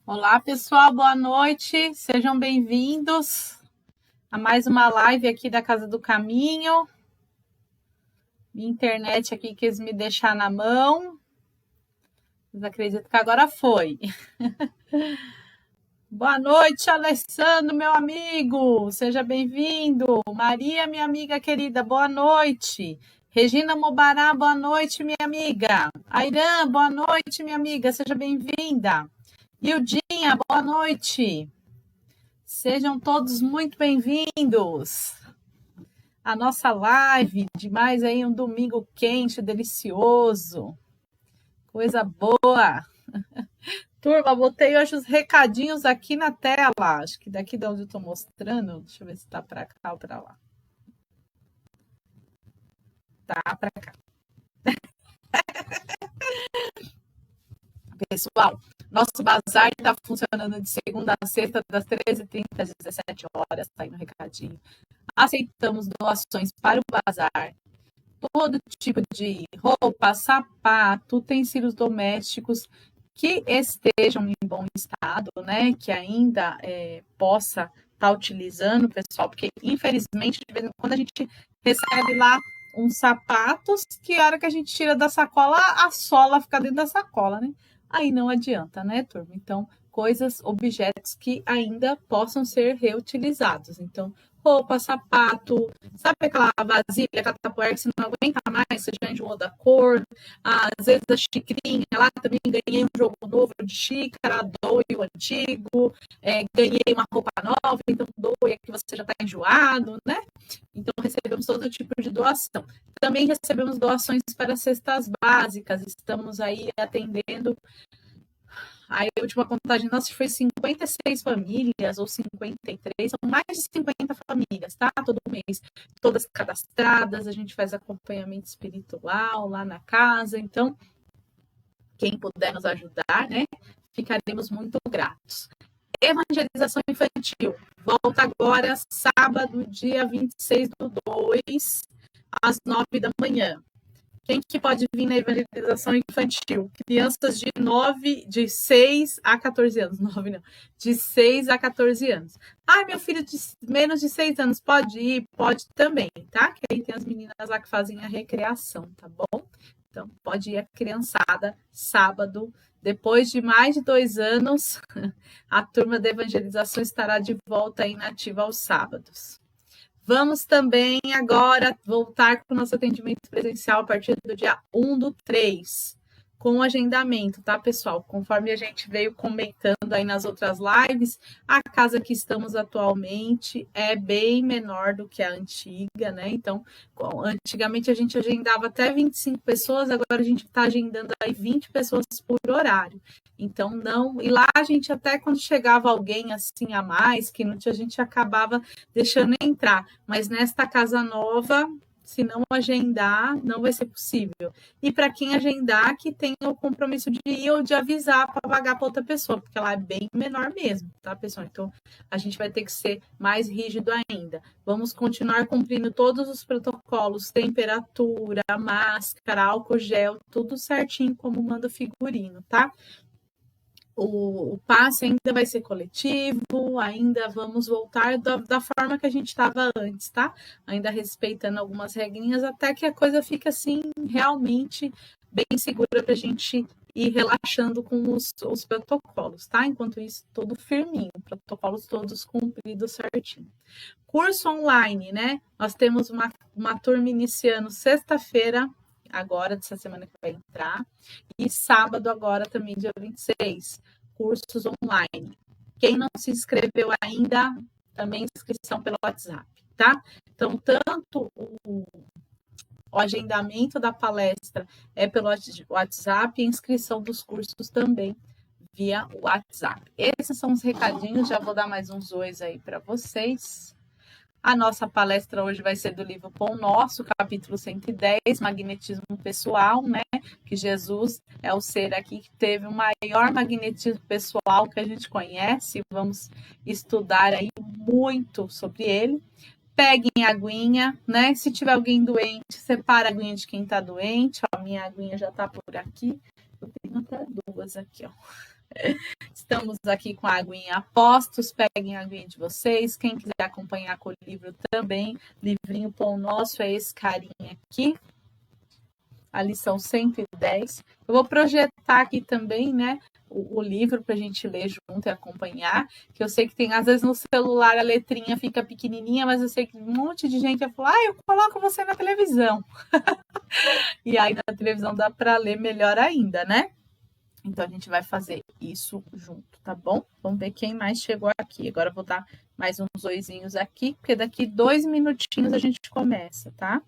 Olá, pessoal, boa noite. Sejam bem-vindos a mais uma live aqui da Casa do Caminho. Minha internet aqui quis me deixar na mão, mas acredito que agora foi. Boa noite, Alessandro, meu amigo. Seja bem-vindo. Maria, minha amiga querida, boa noite. Regina Mobará, boa noite, minha amiga. Airã, boa noite, minha amiga. Seja bem-vinda. Ildinha, boa noite. Sejam todos muito bem-vindos à nossa live de mais aí um domingo quente, delicioso, coisa boa. Turma, botei hoje os recadinhos aqui na tela, acho que daqui de onde eu estou mostrando, deixa eu ver se está para cá ou para lá. Tá para cá. Pessoal, nosso bazar está funcionando de segunda a sexta, das 13h30 às 17h, está aí no recadinho. Aceitamos doações para o bazar, todo tipo de roupa, sapato, utensílios domésticos que estejam em bom estado, né? Que ainda possa estar utilizando, pessoal, porque infelizmente, de vez em quando a gente recebe lá uns sapatos que a hora que a gente tira da sacola, a sola fica dentro da sacola, né? Aí não adianta, né, turma? Então, coisas, objetos que ainda possam ser reutilizados. Então, roupa, sapato, sabe aquela vasilha, aquela tapoer que você não aguenta mais, você já enjoou da cor, às vezes a xicrinha, lá também ganhei um jogo novo de xícara, doe o antigo, ganhei uma roupa nova, então doe é que você já está enjoado, né? Então recebemos todo tipo de doação. Também recebemos doações para cestas básicas, estamos aí atendendo. Aí a última contagem nossa foi 56 famílias ou 53, são mais de 50 famílias, tá? Todo mês, todas cadastradas, a gente faz acompanhamento espiritual lá na casa, então quem puder nos ajudar, né? Ficaremos muito gratos. Evangelização infantil, volta agora sábado, dia 26/2, às 9h. Quem que pode vir na evangelização infantil? Crianças de 6 a 14 anos. 9 não. De 6 a 14 anos. Ah, meu filho de menos de 6 anos pode ir? Pode também, tá? Que aí tem as meninas lá que fazem a recreação, tá bom? Então, pode ir a criançada sábado. Depois de mais de 2 anos, a turma da evangelização estará de volta aí nativa aos sábados. Vamos também agora voltar com o nosso atendimento presencial a partir do dia 1/3, com agendamento, tá, pessoal? Conforme a gente veio comentando aí nas outras lives, a casa que estamos atualmente é bem menor do que a antiga, né? Então, antigamente a gente agendava até 25 pessoas, agora a gente está agendando aí 20 pessoas por horário. Então, não. E lá a gente, até quando chegava alguém assim a mais, que a gente acabava deixando entrar. Mas nesta casa nova, se não agendar, não vai ser possível. E para quem agendar, que tenha o compromisso de ir ou de avisar para pagar para outra pessoa, porque ela é bem menor mesmo, tá, pessoal? Então, a gente vai ter que ser mais rígido ainda. Vamos continuar cumprindo todos os protocolos, temperatura, máscara, álcool gel, tudo certinho como manda o figurino, tá? O passe ainda vai ser coletivo, ainda vamos voltar da forma que a gente estava antes, tá? Ainda respeitando algumas regrinhas, até que a coisa fique assim, realmente bem segura para a gente ir relaxando com os protocolos, tá? Enquanto isso, todo firminho, protocolos todos cumpridos certinho. Curso online, né? Nós temos uma turma iniciando sexta-feira, agora, dessa semana que vai entrar, e sábado agora também, dia 26, cursos online. Quem não se inscreveu ainda, também inscrição pelo WhatsApp, tá? Então, tanto o agendamento da palestra é pelo WhatsApp e a inscrição dos cursos também via WhatsApp. Esses são os recadinhos, já vou dar mais uns ois aí para vocês. A nossa palestra hoje vai ser do livro Pão Nosso, capítulo 110, Magnetismo Pessoal, né? Que Jesus é o ser aqui que teve o maior magnetismo pessoal que a gente conhece. Vamos estudar aí muito sobre ele. Peguem a aguinha, né? Se tiver alguém doente, separa a aguinha de quem tá doente. Ó, a minha aguinha já tá por aqui. Eu tenho até duas aqui, ó. Estamos aqui com a aguinha apostos, peguem a aguinha de vocês. Quem quiser acompanhar com o livro também, livrinho Pão Nosso é esse carinha aqui. A lição 110. Eu vou projetar aqui também, né, o livro para a gente ler junto e acompanhar, que eu sei que tem, às vezes no celular a letrinha fica pequenininha, mas eu sei que um monte de gente vai falar, eu coloco você na televisão. E aí na televisão dá para ler melhor ainda, né? Então a gente vai fazer isso junto, tá bom? Vamos ver quem mais chegou aqui. Agora eu vou dar mais uns oizinhos aqui, porque daqui 2 minutinhos a gente começa, tá?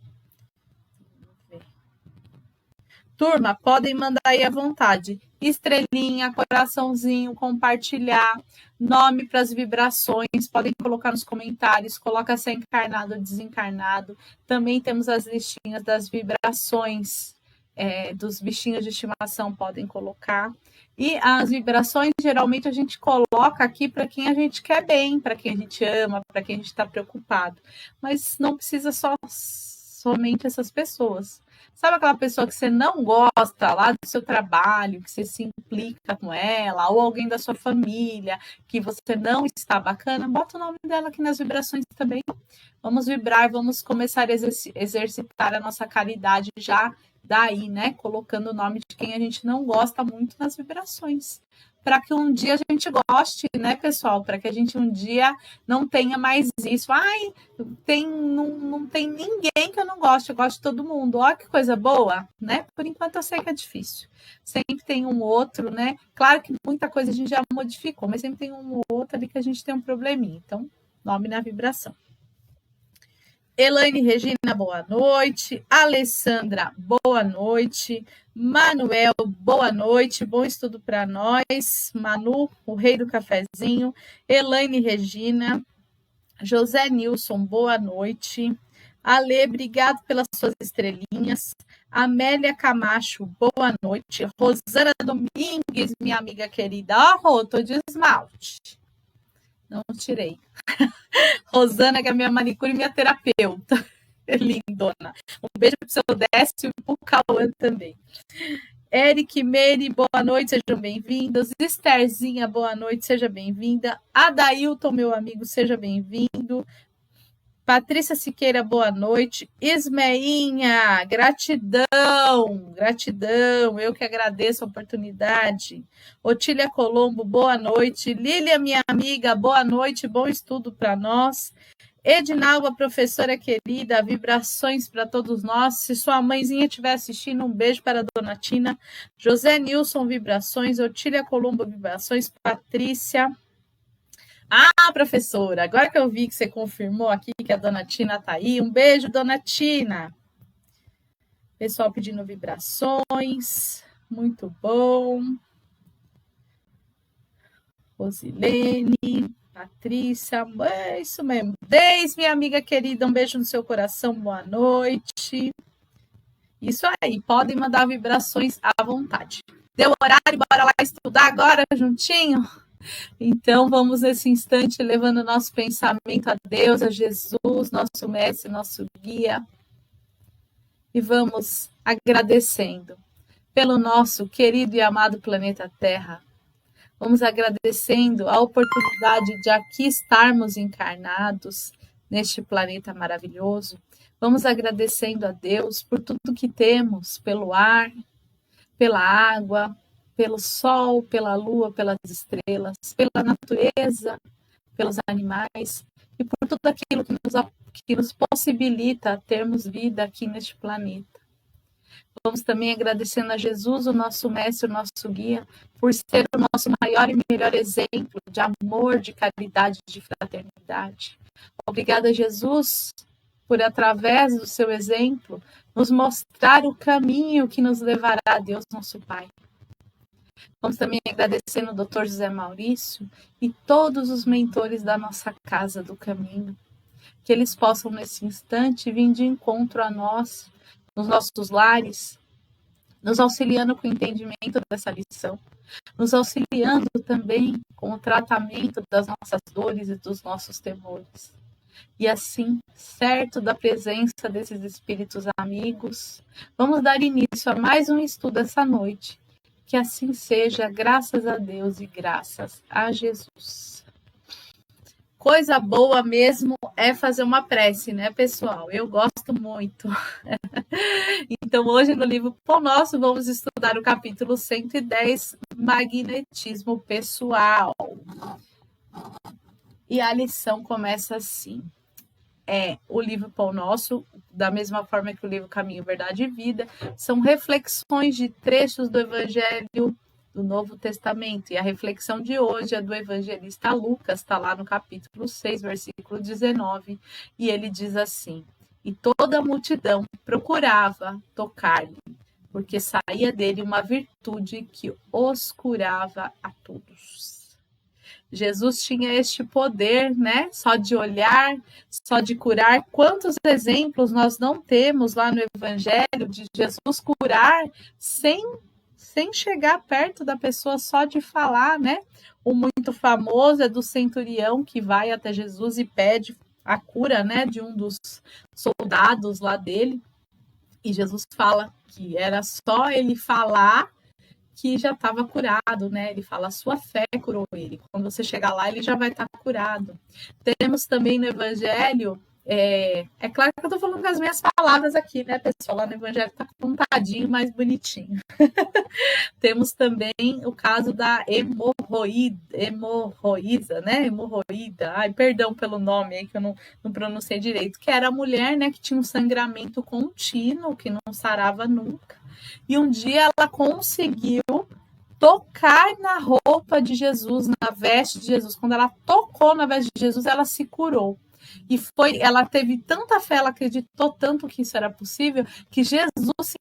Turma, podem mandar aí à vontade. Estrelinha, coraçãozinho, compartilhar, nome para as vibrações, podem colocar nos comentários, coloca se é encarnado ou desencarnado. Também temos as listinhas das vibrações dos bichinhos de estimação, podem colocar. E as vibrações, geralmente, a gente coloca aqui para quem a gente quer bem, para quem a gente ama, para quem a gente está preocupado. Mas não precisa somente essas pessoas. Sabe aquela pessoa que você não gosta lá do seu trabalho, que você se implica com ela, ou alguém da sua família, que você não está bacana? Bota o nome dela aqui nas vibrações também. Vamos vibrar, vamos começar a exercitar a nossa caridade já daí, né? Colocando o nome de quem a gente não gosta muito nas vibrações. Para que um dia a gente goste, né, pessoal? Para que a gente um dia não tenha mais isso. Ai, não tem ninguém que eu não goste, eu gosto de todo mundo. Olha que coisa boa, né? Por enquanto eu sei que é difícil. Sempre tem um outro, né? Claro que muita coisa a gente já modificou, mas sempre tem um outro ali que a gente tem um probleminha. Então, nome na vibração. Elaine Regina, boa noite. Alessandra, boa noite. Manuel, boa noite. Bom estudo para nós. Manu, o rei do cafezinho. Elaine Regina. José Nilson, boa noite. Ale, obrigado pelas suas estrelinhas. Amélia Camacho, boa noite. Rosana Domingues, minha amiga querida. Ó, tô de esmalte. Não tirei. Rosana, que é minha manicure e minha terapeuta. Lindona. Um beijo pro seu Décio e pro Cauã também. Eric, Meire, boa noite, sejam bem-vindos. Estherzinha, boa noite, seja bem-vinda. Adailton, meu amigo, seja bem-vindo. Patrícia Siqueira, boa noite. Ismeinha, gratidão, gratidão, eu que agradeço a oportunidade. Otília Colombo, boa noite. Lília, minha amiga, boa noite, bom estudo para nós. Edinalva, professora querida, vibrações para todos nós. Se sua mãezinha estiver assistindo, um beijo para a dona Tina. José Nilson, vibrações. Otília Colombo, vibrações. Patrícia. Ah, professora, agora que eu vi que você confirmou aqui que a dona Tina está aí, um beijo, dona Tina. Pessoal pedindo vibrações, muito bom. Rosilene, Patrícia, é isso mesmo. Deise, minha amiga querida, um beijo no seu coração, boa noite. Isso aí, podem mandar vibrações à vontade. Deu horário, bora lá estudar agora juntinho? Então, vamos nesse instante levando nosso pensamento a Deus, a Jesus, nosso mestre, nosso guia. E vamos agradecendo pelo nosso querido e amado planeta Terra. Vamos agradecendo a oportunidade de aqui estarmos encarnados neste planeta maravilhoso. Vamos agradecendo a Deus por tudo que temos, pelo ar, pela água, pelo sol, pela lua, pelas estrelas, pela natureza, pelos animais e por tudo aquilo que nos possibilita termos vida aqui neste planeta. Vamos também agradecendo a Jesus, o nosso mestre, o nosso guia, por ser o nosso maior e melhor exemplo de amor, de caridade, de fraternidade. Obrigada, Jesus, por, através do seu exemplo, nos mostrar o caminho que nos levará a Deus, nosso Pai. Vamos também agradecendo o Dr. José Maurício e todos os mentores da nossa Casa do Caminho, que eles possam, nesse instante, vir de encontro a nós, nos nossos lares, nos auxiliando com o entendimento dessa lição, nos auxiliando também com o tratamento das nossas dores e dos nossos temores. E assim, certo da presença desses espíritos amigos, vamos dar início a mais um estudo essa noite, Que assim seja, graças a Deus e graças a Jesus. Coisa boa mesmo é fazer uma prece, né, pessoal? Eu gosto muito. Então, hoje no livro Pão Nosso, vamos estudar o capítulo 110, Magnetismo Pessoal. E a lição começa assim. O livro Pão Nosso, da mesma forma que o livro Caminho, Verdade e Vida, são reflexões de trechos do Evangelho do Novo Testamento. E a reflexão de hoje é do evangelista Lucas, está lá no capítulo 6, versículo 19, e ele diz assim: e toda a multidão procurava tocar-lhe, porque saía dele uma virtude que os curava a todos. Jesus tinha este poder, né? Só de olhar, só de curar. Quantos exemplos nós não temos lá no Evangelho de Jesus curar sem chegar perto da pessoa, só de falar, né? O muito famoso é do centurião que vai até Jesus e pede a cura, né? De um dos soldados lá dele. E Jesus fala que era só ele falar que já estava curado, né? Ele fala, a sua fé curou ele. Quando você chegar lá, ele já vai estar curado. Temos também no Evangelho, é claro que eu estou falando com as minhas palavras aqui, né, pessoal? Lá no Evangelho está contadinho, mais bonitinho. Temos também o caso da hemorroísa, né? Hemorroída. Ai, perdão pelo nome aí que eu não pronunciei direito. Que era a mulher, né, que tinha um sangramento contínuo, que não sarava nunca. E um dia ela conseguiu tocar na roupa de Jesus, na veste de Jesus. Quando ela tocou na veste de Jesus, ela se curou. E ela teve tanta fé, ela acreditou tanto que isso era possível, que Jesus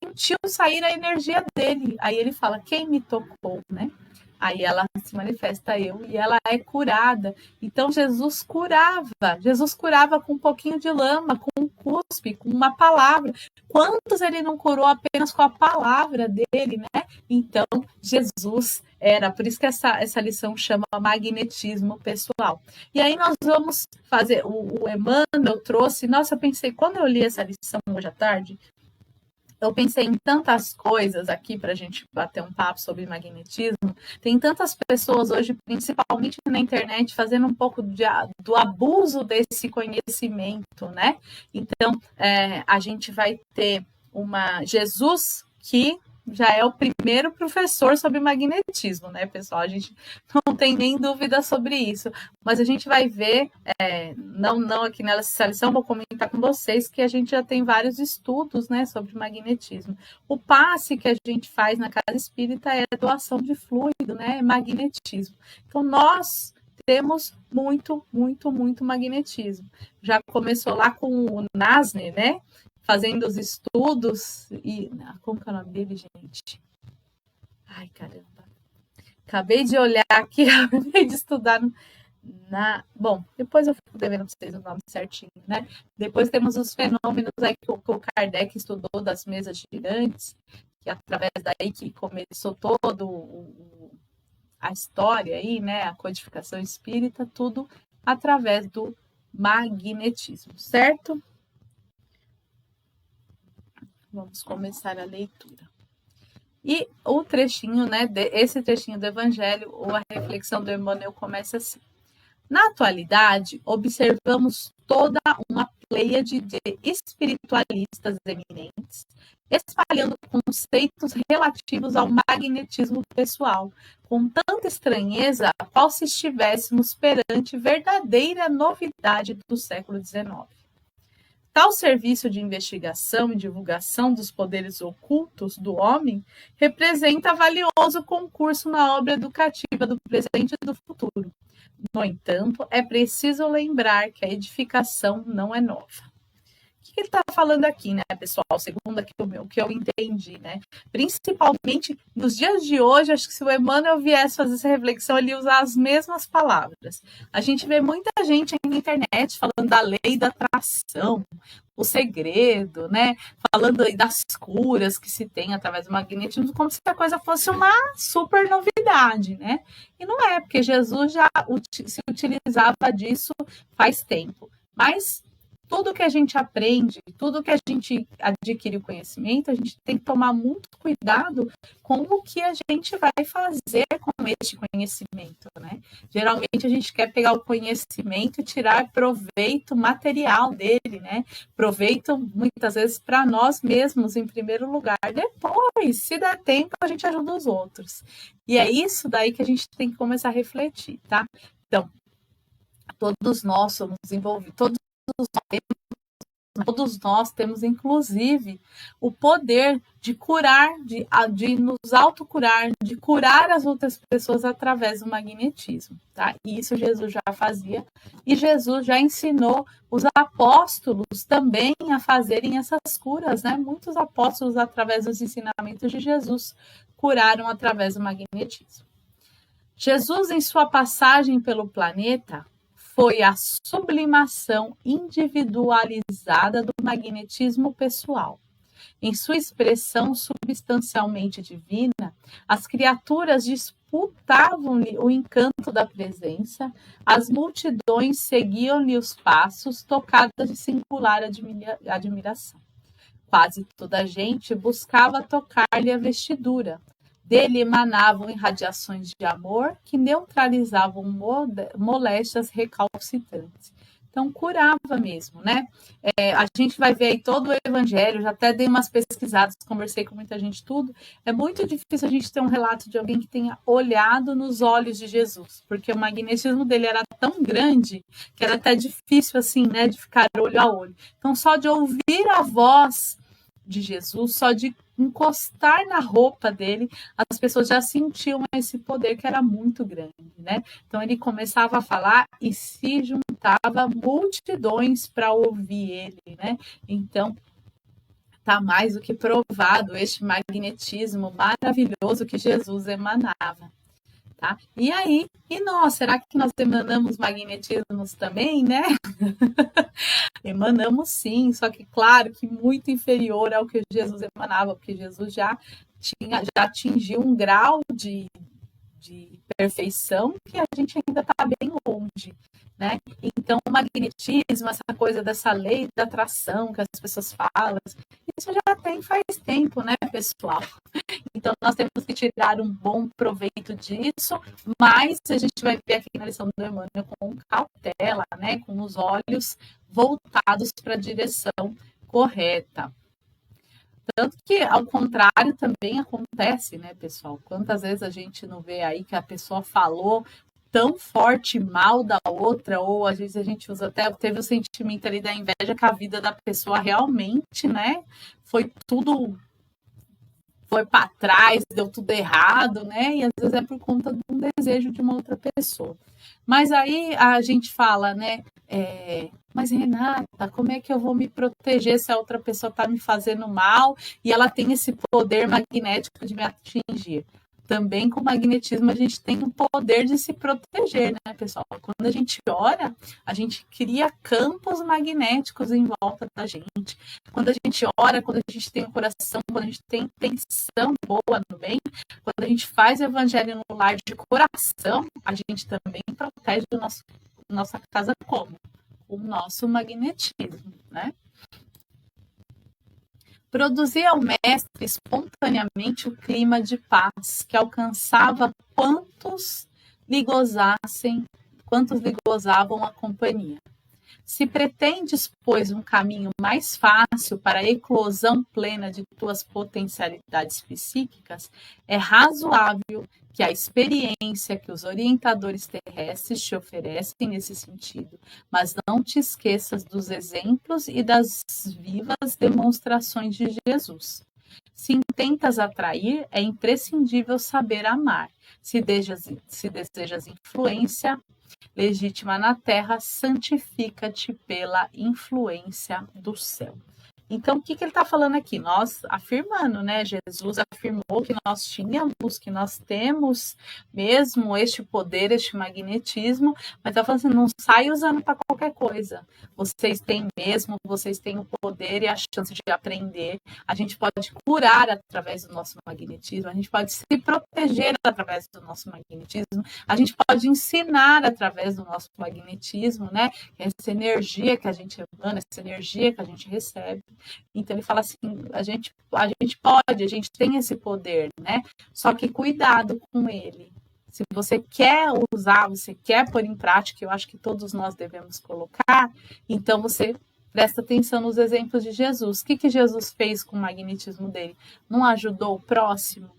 sentiu sair a energia dele. Aí ele fala, quem me tocou, né? Aí ela se manifesta e ela é curada. Então Jesus curava com um pouquinho de lama, com um cuspe, com uma palavra. Quantos ele não curou apenas com a palavra dele, né? Então Jesus por isso que essa lição chama magnetismo pessoal. E aí nós vamos fazer, o Emmanuel trouxe, nossa, eu pensei, quando eu li essa lição hoje à tarde, eu pensei em tantas coisas aqui para a gente bater um papo sobre magnetismo. Tem tantas pessoas hoje, principalmente na internet, fazendo um pouco do abuso desse conhecimento, né? Então, a gente vai ter Jesus que já é o primeiro professor sobre magnetismo, né, pessoal? A gente não tem nem dúvida sobre isso. Mas a gente vai ver, não aqui nessa lição, vou comentar com vocês que a gente já tem vários estudos, né, sobre magnetismo. O passe que a gente faz na casa espírita é doação de fluido, né, magnetismo. Então, nós temos muito, muito, muito magnetismo. Já começou lá com o Nasner, né? Fazendo os estudos e... Como que é o nome dele, gente? Ai, caramba. Acabei de olhar aqui, acabei de estudar Bom, depois eu fico devendo para vocês o nome certinho, né? Depois temos os fenômenos aí que o Kardec estudou das mesas girantes, que através daí que começou todo a história aí, né? A codificação espírita, tudo através do magnetismo, certo? Vamos começar a leitura. E o trechinho, né, esse trechinho do Evangelho, ou a reflexão do Emmanuel começa assim. Na atualidade, observamos toda uma pleiade de espiritualistas eminentes, espalhando conceitos relativos ao magnetismo pessoal, com tanta estranheza, qual se estivéssemos perante verdadeira novidade do século XIX. Tal serviço de investigação e divulgação dos poderes ocultos do homem representa valioso concurso na obra educativa do presente e do futuro. No entanto, é preciso lembrar que a edificação não é nova. O que ele está falando aqui, né, pessoal? Segundo aqui o que eu entendi, né? Principalmente nos dias de hoje, acho que se o Emmanuel viesse fazer essa reflexão, ele ia usar as mesmas palavras. A gente vê muita gente aí na internet falando da lei da atração, o segredo, né? Falando das curas que se tem através do magnetismo, como se a coisa fosse uma super novidade, né? E não é, porque Jesus já se utilizava disso faz tempo. Mas tudo que a gente aprende, tudo que a gente adquire o conhecimento, a gente tem que tomar muito cuidado com o que a gente vai fazer com este conhecimento, né? Geralmente a gente quer pegar o conhecimento e tirar proveito material dele, né? Proveito muitas vezes para nós mesmos em primeiro lugar. Depois, se der tempo, a gente ajuda os outros. E é isso daí que a gente tem que começar a refletir, tá? Então, todos nós somos envolvidos, todos nós temos, inclusive, o poder de curar, de nos autocurar, de curar as outras pessoas através do magnetismo, tá? E isso Jesus já fazia, e Jesus já ensinou os apóstolos também a fazerem essas curas, né? Muitos apóstolos, através dos ensinamentos de Jesus, curaram através do magnetismo. Jesus, em sua passagem pelo planeta, foi a sublimação individualizada do magnetismo pessoal. Em sua expressão substancialmente divina, as criaturas disputavam-lhe o encanto da presença, as multidões seguiam-lhe os passos, tocadas de singular admiração. Quase toda a gente buscava tocar-lhe a vestidura. Dele emanavam irradiações de amor que neutralizavam moléstias recalcitrantes. Então, curava mesmo, né? A gente vai ver aí todo o evangelho, já até dei umas pesquisadas, conversei com muita gente, tudo. É muito difícil a gente ter um relato de alguém que tenha olhado nos olhos de Jesus, porque o magnetismo dele era tão grande que era até difícil, assim, né, de ficar olho a olho. Então, só de ouvir a voz de Jesus, só de encostar na roupa dele, as pessoas já sentiam esse poder que era muito grande, né? Então ele começava a falar e se juntava multidões para ouvir ele, né? Então tá mais do que provado este magnetismo maravilhoso que Jesus emanava. Tá? E aí, e nós, será que nós emanamos magnetismos também, né? Emanamos sim, só que claro que muito inferior ao que Jesus emanava, porque Jesus já atingiu um grau de perfeição que a gente ainda está bem longe, né? Então, o magnetismo, essa coisa dessa lei da atração que as pessoas falam, isso já tem faz tempo, né, pessoal? Então, nós temos que tirar um bom proveito disso, mas a gente vai ver aqui na lição do Emmanuel com cautela, né, com os olhos voltados para a direção correta. Tanto que, ao contrário, também acontece, né, pessoal? Quantas vezes a gente não vê aí que a pessoa falou tão forte mal da outra, ou às vezes a gente usa até, teve o sentimento ali da inveja, que a vida da pessoa realmente, né, foi para trás, deu tudo errado, né? E às vezes é por conta de um desejo de uma outra pessoa. Mas aí a gente fala, né? Mas Renata, como é que eu vou me proteger se a outra pessoa está me fazendo mal e ela tem esse poder magnético de me atingir? Também com o magnetismo a gente tem o poder de se proteger, né, pessoal? Quando a gente ora, a gente cria campos magnéticos em volta da gente. Quando a gente ora, quando a gente tem o coração, quando a gente tem intenção boa no bem, quando a gente faz o evangelho no lar de coração, a gente também protege nossa casa como? O nosso magnetismo, né? Produzia ao mestre espontaneamente o clima de paz que alcançava quantos lhe gozavam a companhia. Se pretendes, pois, um caminho mais fácil para a eclosão plena de tuas potencialidades psíquicas, é razoável que a experiência que os orientadores terrestres te oferecem nesse sentido, mas não te esqueças dos exemplos e das vivas demonstrações de Jesus. Se intentas atrair, é imprescindível saber amar. Se desejas influência legítima na terra, santifica-te pela influência do céu. Então, o que ele está falando aqui? Nós afirmando, né? Jesus afirmou que nós tínhamos, que nós temos mesmo este poder, este magnetismo, mas está falando assim, não sai usando para qualquer coisa. Vocês têm mesmo, vocês têm o poder e a chance de aprender. A gente pode curar através do nosso magnetismo, a gente pode se proteger através do nosso magnetismo, a gente pode ensinar através do nosso magnetismo, né? Essa energia que a gente emana, essa energia que a gente recebe. Então ele fala assim, a gente pode, a gente tem esse poder, né? Só que cuidado com ele. Se você quer usar, você quer pôr em prática, eu acho que todos nós devemos colocar, então você presta atenção nos exemplos de Jesus. O que Jesus fez com o magnetismo dele? Não ajudou o próximo?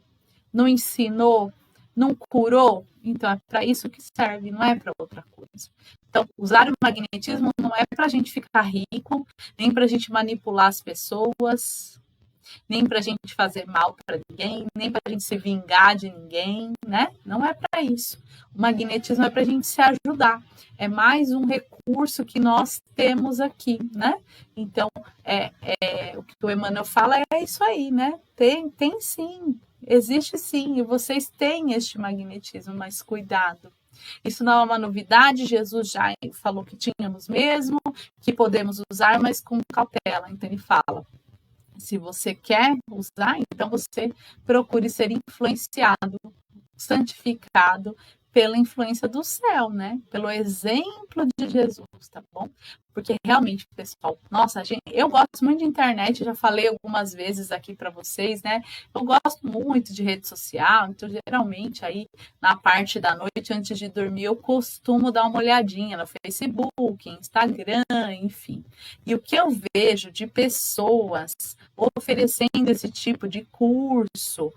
Não ensinou? Não curou? Então é para isso que serve, não é para outra coisa. Então, usar o magnetismo não é para a gente ficar rico, nem para a gente manipular as pessoas, nem para a gente fazer mal para ninguém, nem para a gente se vingar de ninguém, né? Não é para isso. O magnetismo é para a gente se ajudar. É mais um recurso que nós temos aqui, né? Então, o que o Emmanuel fala é isso aí, né? Tem sim, existe sim, e vocês têm este magnetismo, mas cuidado. Isso não é uma novidade, Jesus já falou que tínhamos mesmo, que podemos usar, mas com cautela. Então ele fala, se você quer usar, então você procure ser influenciado, santificado pela influência do céu, né? Pelo exemplo de Jesus, tá bom? Porque realmente, pessoal, nossa, eu gosto muito de internet, já falei algumas vezes aqui para vocês, né? Eu gosto muito de rede social, então geralmente aí na parte da noite antes de dormir eu costumo dar uma olhadinha no Facebook, Instagram, enfim. E o que eu vejo de pessoas oferecendo esse tipo de curso,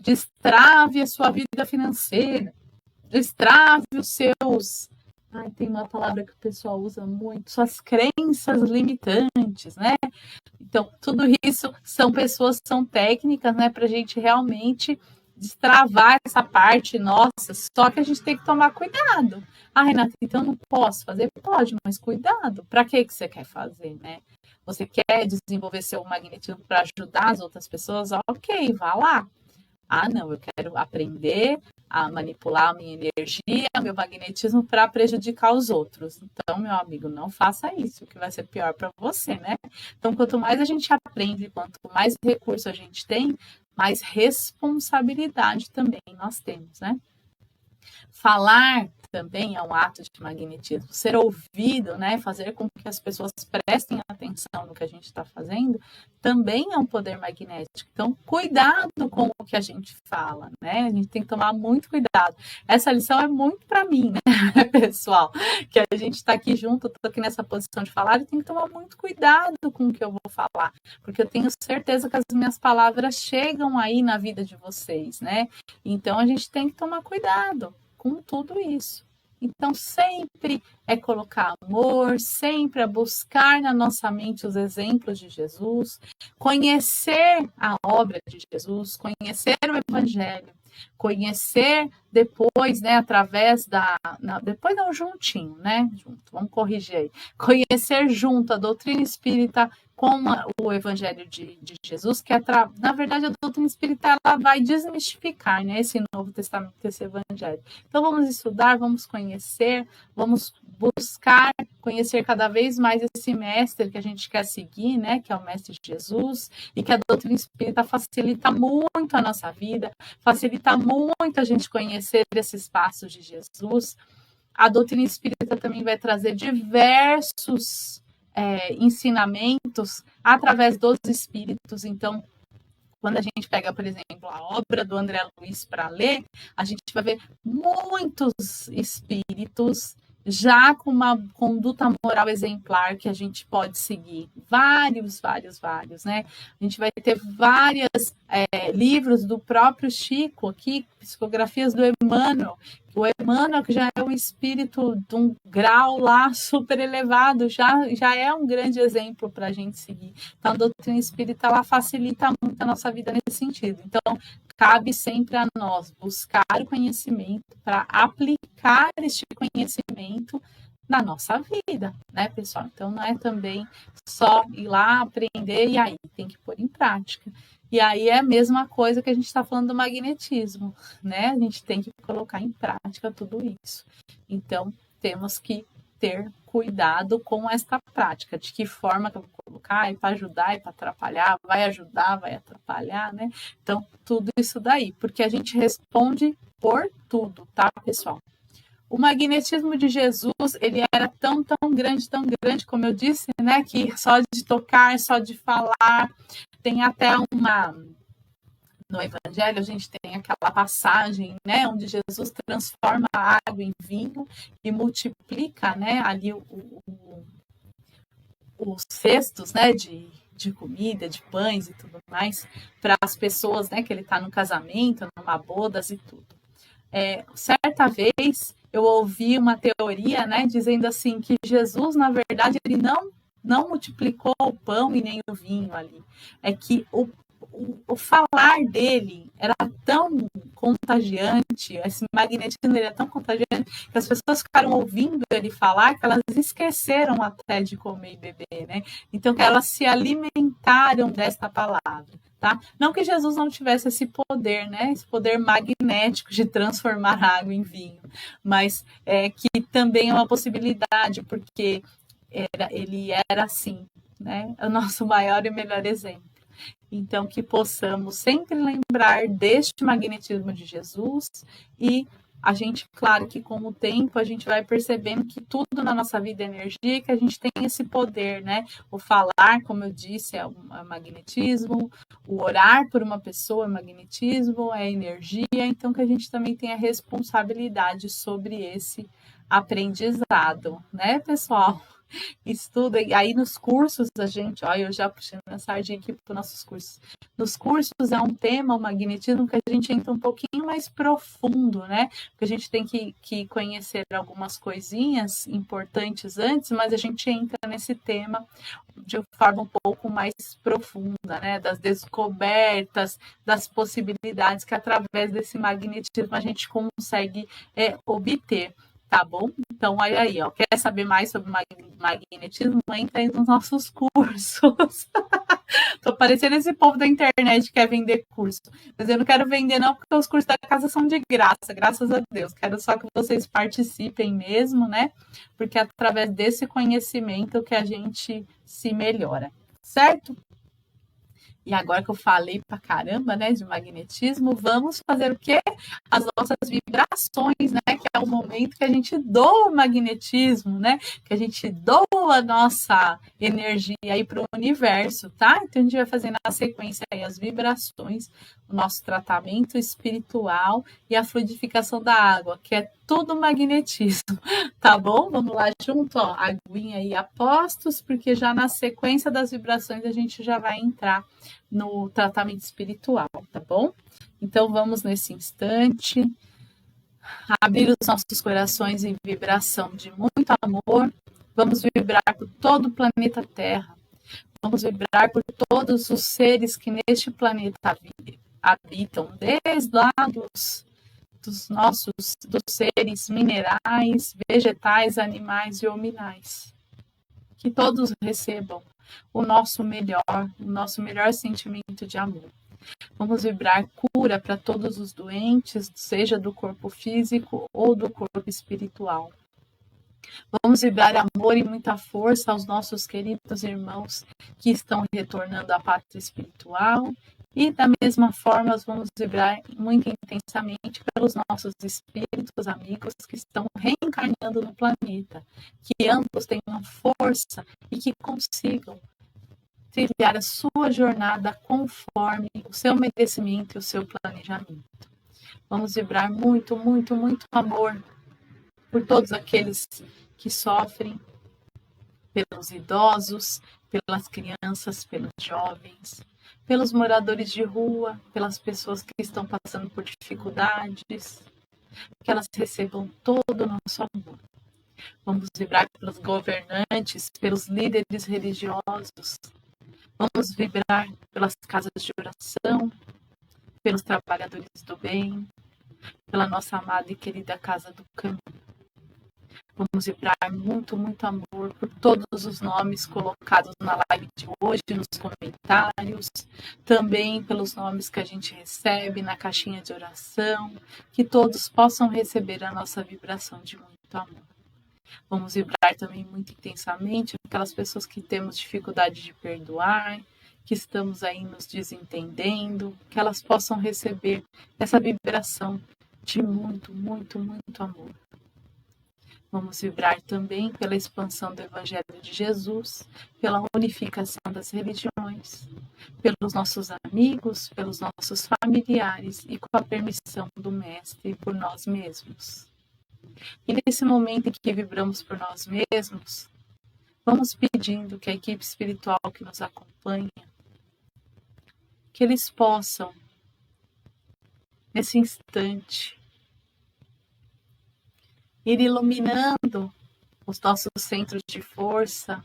destrave a sua vida financeira, destrave os seus... Ai, tem uma palavra que o pessoal usa muito, suas crenças limitantes, né? Então, tudo isso são pessoas, são técnicas, né, para a gente realmente destravar essa parte nossa, só que a gente tem que tomar cuidado. Ah, Renata, então eu não posso fazer? Pode, mas cuidado. Para que você quer fazer, né? Você quer desenvolver seu magnetismo para ajudar as outras pessoas? Ok, vá lá. Ah, não, eu quero aprender a manipular a minha energia, meu magnetismo para prejudicar os outros. Então, meu amigo, não faça isso, que vai ser pior para você, né? Então, quanto mais a gente aprende, quanto mais recurso a gente tem, mais responsabilidade também nós temos, né? Falar também é um ato de magnetismo. Ser ouvido, né, fazer com que as pessoas prestem atenção no que a gente está fazendo, também é um poder magnético. Então, cuidado com o que a gente fala, né? A gente tem que tomar muito cuidado. Essa lição é muito para mim, né, pessoal? Que a gente está aqui junto, estou aqui nessa posição de falar e tem que tomar muito cuidado com o que eu vou falar, porque eu tenho certeza que as minhas palavras chegam aí na vida de vocês, né? Então, a gente tem que tomar cuidado com tudo isso. Então, sempre é colocar amor, sempre é buscar na nossa mente os exemplos de Jesus, conhecer a obra de Jesus, conhecer o Evangelho, conhecer depois, né, através depois não, juntinho, né, junto, vamos corrigir aí, conhecer junto a doutrina espírita com o Evangelho de Jesus, que na verdade a doutrina espírita ela vai desmistificar, né, esse Novo Testamento, esse Evangelho. Então vamos estudar, vamos conhecer, vamos buscar conhecer cada vez mais esse mestre que a gente quer seguir, né, que é o Mestre Jesus, e que a doutrina espírita facilita muito a nossa vida, facilita muito a gente conhecer esses passos de Jesus. A doutrina espírita também vai trazer diversos ensinamentos através dos espíritos. Então, quando a gente pega, por exemplo, a obra do André Luiz para ler, a gente vai ver muitos espíritos já com uma conduta moral exemplar que a gente pode seguir. Vários, né? A gente vai ter vários livros do próprio Chico aqui, psicografias do Emmanuel. O Emmanuel, que já é um espírito de um grau lá super elevado, já é um grande exemplo para a gente seguir. Então, a doutrina espírita ela facilita muito a nossa vida nesse sentido. Então, cabe sempre a nós buscar o conhecimento para aplicar este conhecimento na nossa vida, né, pessoal? Então, não é também só ir lá aprender e aí tem que pôr em prática. E aí é a mesma coisa que a gente está falando do magnetismo, né? A gente tem que colocar em prática tudo isso. Então, temos que ter cuidado com esta prática. De que forma que eu vou colocar? É para ajudar, é para atrapalhar? Vai ajudar, vai atrapalhar, né? Então, tudo isso daí. Porque a gente responde por tudo, tá, pessoal? O magnetismo de Jesus, ele era tão grande, como eu disse, né? Que só de tocar, só de falar, tem até no Evangelho, a gente tem aquela passagem, né, onde Jesus transforma a água em vinho e multiplica, né, ali os cestos, né, de comida, de pães e tudo mais, para as pessoas, né, que ele está no casamento, numa bodas e tudo. Certa vez eu ouvi uma teoria, né, dizendo assim que Jesus, na verdade, ele não multiplicou o pão e nem o vinho ali. É que o falar dele era tão contagiante, esse magnetismo dele é tão contagiante, que as pessoas ficaram ouvindo ele falar que elas esqueceram até de comer e beber, né? Então, que elas se alimentaram desta palavra. Tá? Não que Jesus não tivesse esse poder, né? Esse poder magnético de transformar água em vinho, mas que também é uma possibilidade, porque ele era assim, né? O nosso maior e melhor exemplo. Então, que possamos sempre lembrar deste magnetismo de Jesus e a gente, claro que com o tempo, a gente vai percebendo que tudo na nossa vida é energia, que a gente tem esse poder, né? O falar, como eu disse, é magnetismo, o orar por uma pessoa é magnetismo, é energia, então que a gente também tem a responsabilidade sobre esse aprendizado, né, pessoal? Estuda, e aí nos cursos a gente, olha, eu já puxei a sardinha aqui para os nossos cursos. Nos cursos é um tema, o magnetismo, que a gente entra um pouquinho mais profundo, né? Porque a gente tem que conhecer algumas coisinhas importantes antes, mas a gente entra nesse tema de forma um pouco mais profunda, né? Das descobertas, das possibilidades que através desse magnetismo a gente consegue obter. Tá bom? Então, olha aí, ó. Quer saber mais sobre magnetismo? Entra aí nos nossos cursos. Tô parecendo esse povo da internet que quer vender curso. Mas eu não quero vender, não, porque os cursos da casa são de graça, graças a Deus. Quero só que vocês participem mesmo, né? Porque é através desse conhecimento que a gente se melhora, certo? E agora que eu falei pra caramba, né, de magnetismo, vamos fazer o quê? As nossas vibrações, né, que é o momento que a gente doa o magnetismo, né, que a gente doa a nossa energia aí para o universo, tá? Então a gente vai fazer na sequência aí as vibrações, o nosso tratamento espiritual e a fluidificação da água, que é tudo magnetismo, tá bom? Vamos lá junto, ó, aguinha aí apostos, porque já na sequência das vibrações a gente já vai entrar no tratamento espiritual, tá bom? Então vamos nesse instante abrir os nossos corações em vibração de muito amor. Vamos vibrar por todo o planeta Terra. Vamos vibrar por todos os seres que neste planeta habitam, desde lá dos seres minerais, vegetais, animais e hominais. Que todos recebam o nosso melhor sentimento de amor. Vamos vibrar cura para todos os doentes, seja do corpo físico ou do corpo espiritual. Vamos vibrar amor e muita força aos nossos queridos irmãos que estão retornando à pátria espiritual. E da mesma forma, vamos vibrar muito intensamente pelos nossos espíritos amigos que estão reencarnando no planeta. Que ambos tenham força e que consigam trilhar a sua jornada conforme o seu merecimento e o seu planejamento. Vamos vibrar muito, muito, muito amor por todos aqueles que sofrem, pelos idosos, pelas crianças, pelos jovens, pelos moradores de rua, pelas pessoas que estão passando por dificuldades, que elas recebam todo o nosso amor. Vamos vibrar pelos governantes, pelos líderes religiosos. Vamos vibrar pelas casas de oração, pelos trabalhadores do bem, pela nossa amada e querida Casa do Caminho. Vamos vibrar muito, muito amor por todos os nomes colocados na live de hoje, nos comentários, também pelos nomes que a gente recebe na caixinha de oração, que todos possam receber a nossa vibração de muito amor. Vamos vibrar também muito intensamente aquelas pessoas que temos dificuldade de perdoar, que estamos aí nos desentendendo, que elas possam receber essa vibração de muito, muito, muito amor. Vamos vibrar também pela expansão do Evangelho de Jesus, pela unificação das religiões, pelos nossos amigos, pelos nossos familiares e com a permissão do Mestre por nós mesmos. E nesse momento em que vibramos por nós mesmos, vamos pedindo que a equipe espiritual que nos acompanha, que eles possam, nesse instante, ir iluminando os nossos centros de força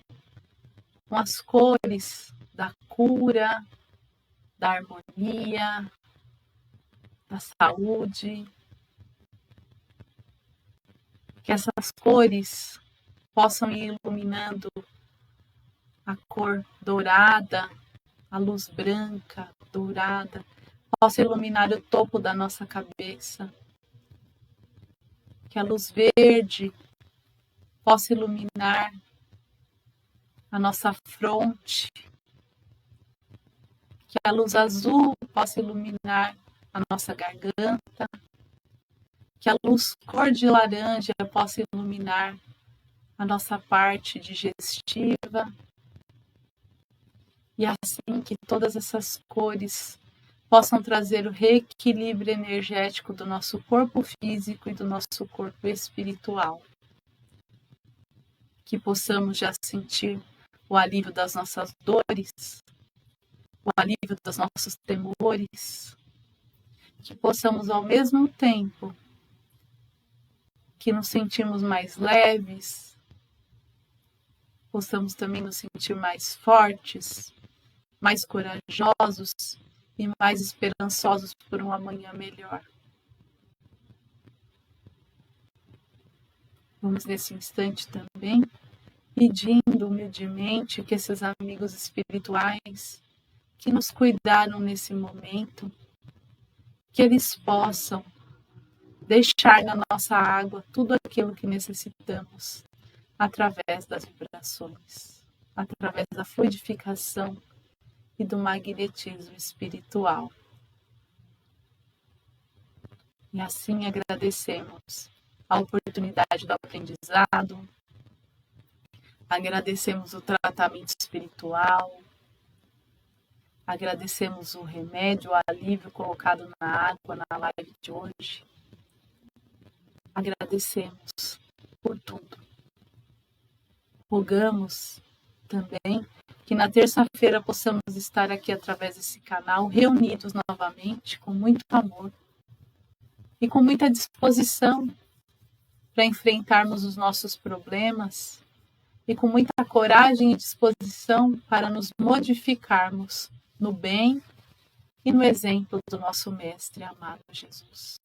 com as cores da cura, da harmonia, da saúde. Que essas cores possam ir iluminando a cor dourada, a luz branca, dourada, possa iluminar o topo da nossa cabeça. Que a luz verde possa iluminar a nossa fronte. Que a luz azul possa iluminar a nossa garganta. Que a luz cor de laranja possa iluminar a nossa parte digestiva. E assim que todas essas cores possam trazer o reequilíbrio energético do nosso corpo físico e do nosso corpo espiritual. Que possamos já sentir o alívio das nossas dores, o alívio dos nossos temores. Que possamos ao mesmo tempo que nos sentirmos mais leves, possamos também nos sentir mais fortes, mais corajosos e mais esperançosos por um amanhã melhor. Vamos nesse instante também pedindo humildemente que esses amigos espirituais que nos cuidaram nesse momento, que eles possam deixar na nossa água tudo aquilo que necessitamos através das vibrações, através da fluidificação e do magnetismo espiritual. E assim agradecemos a oportunidade do aprendizado, agradecemos o tratamento espiritual, agradecemos o remédio, o alívio colocado na água na live de hoje. Agradecemos por tudo. Rogamos também que na terça-feira possamos estar aqui através desse canal, reunidos novamente, com muito amor e com muita disposição para enfrentarmos os nossos problemas e com muita coragem e disposição para nos modificarmos no bem e no exemplo do nosso Mestre amado Jesus.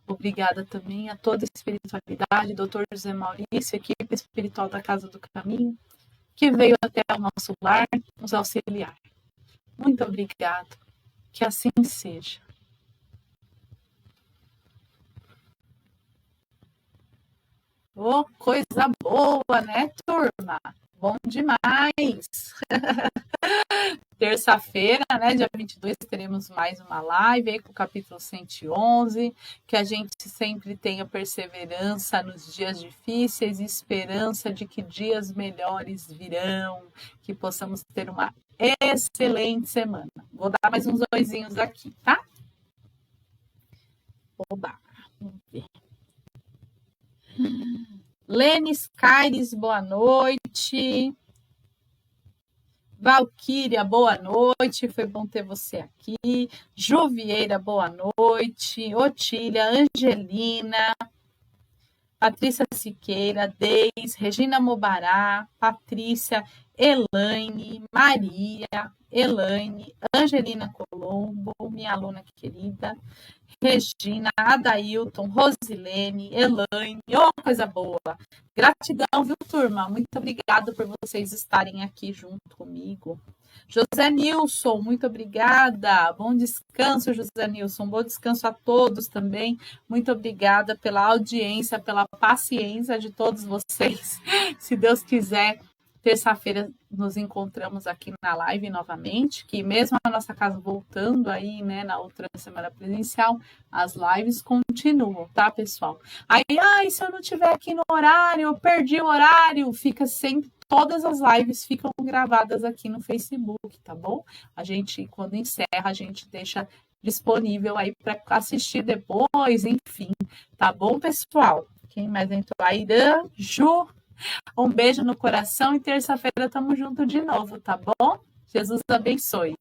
Obrigada também a toda a espiritualidade, Dr. José Maurício, equipe espiritual da Casa do Caminho, que veio até o nosso lar nos auxiliar. Muito obrigado, que assim seja. Oh, coisa boa, né, turma? Bom demais! Terça-feira, né, dia 22, teremos mais uma live aí com o capítulo 111, que a gente sempre tenha perseverança nos dias difíceis e esperança de que dias melhores virão, que possamos ter uma excelente semana. Vou dar mais uns oizinhos aqui, tá? Oba, vamos ver. Lênis Caires, boa noite. Valquíria, boa noite, foi bom ter você aqui. Juvieira, boa noite. Otília, Angelina, Patrícia Siqueira, Deis, Regina Mobará, Patrícia, Elaine, Maria, Elaine, Angelina Colombo, minha aluna querida, Regina, Adailton, Rosilene, Elaine, oh, coisa boa. Gratidão, viu, turma? Muito obrigada por vocês estarem aqui junto comigo. José Nilson, muito obrigada. Bom descanso, José Nilson. Bom descanso a todos também. Muito obrigada pela audiência, pela paciência de todos vocês. Se Deus quiser, terça-feira nos encontramos aqui na live novamente, que mesmo a nossa casa voltando aí, né, na outra semana presencial, as lives continuam, tá, pessoal? Aí, se eu não estiver aqui no horário, eu perdi o horário, fica sempre, todas as lives ficam gravadas aqui no Facebook, tá bom? A gente, quando encerra, a gente deixa disponível aí para assistir depois, enfim, tá bom, pessoal? Quem mais entrou? Airã, Ju, um beijo no coração e terça-feira estamos juntos de novo, tá bom? Jesus abençoe.